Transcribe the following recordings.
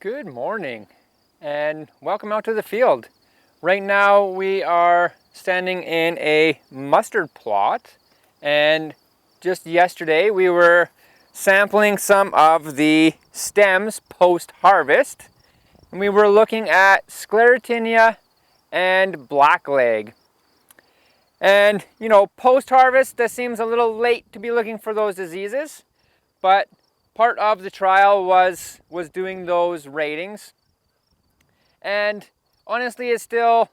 Good morning and welcome out to the field. Right now we are standing in a mustard plot, and just yesterday we were sampling some of the stems post-harvest, and we were looking at Sclerotinia and Blackleg. And you know, post-harvest, that seems a little late to be looking for those diseases, but part of the trial was doing those ratings. And honestly, it still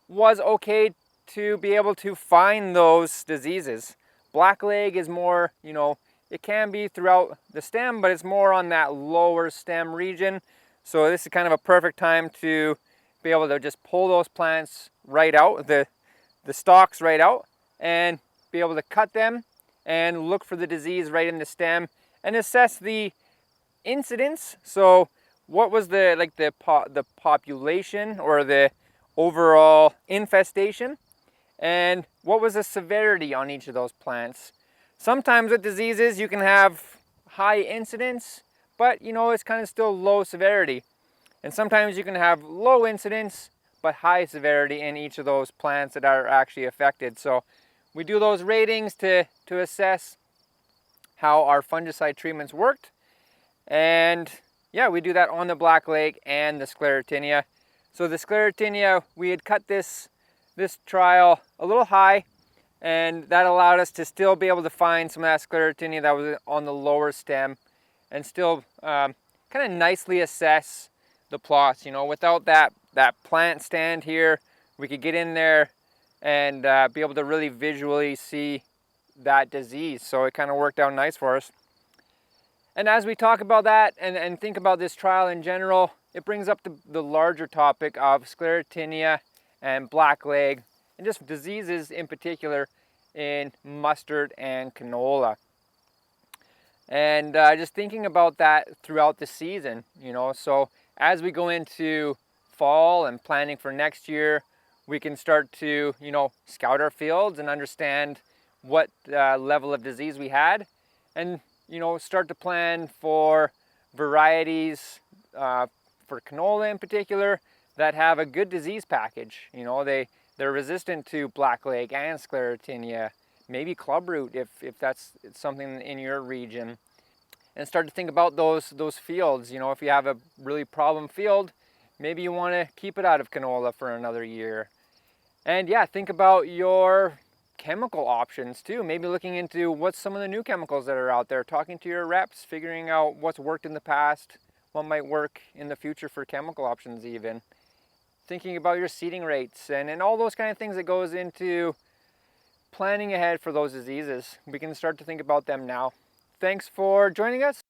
was okay to be able to find those diseases. Blackleg is more, it can be throughout the stem, but it's more on that lower stem region. So this is kind of a perfect time to be able to just pull those plants right out, the stalks right out, and be able to cut them and look for the disease right in the stem and assess the incidence. So what was the population or the overall infestation, and what was the severity on each of those plants. Sometimes with diseases you can have high incidence, but it's kind of still low severity, and sometimes you can have low incidence but high severity in each of those plants that are actually affected. So we do those ratings to assess how our fungicide treatments worked. And yeah, we do that on the Blackleg and the Sclerotinia. So the Sclerotinia, we had cut this trial a little high, and that allowed us to still be able to find some of that Sclerotinia that was on the lower stem and still kind of nicely assess the plots. Without that plant stand here, we could get in there and be able to really visually see that disease. So it kind of worked out nice for us. And as we talk about that and think about this trial in general, it brings up the larger topic of Sclerotinia and Blackleg, and just diseases in particular in mustard and canola. And just thinking about that throughout the season, so as we go into fall and planning for next year, we can start to, scout our fields and understand what level of disease we had, and start to plan for varieties for canola in particular that have a good disease package. They're resistant to Blackleg and Sclerotinia, maybe clubroot if that's something in your region. And start to think about those fields. If you have a really problem field, maybe you want to keep it out of canola for another year. And yeah, think about your chemical options too. Maybe looking into what's some of the new chemicals that are out there, talking to your reps, figuring out what's worked in the past, what might work in the future for chemical options even. Thinking about your seeding rates and all those kind of things that goes into planning ahead for those diseases. We can start to think about them now. Thanks for joining us.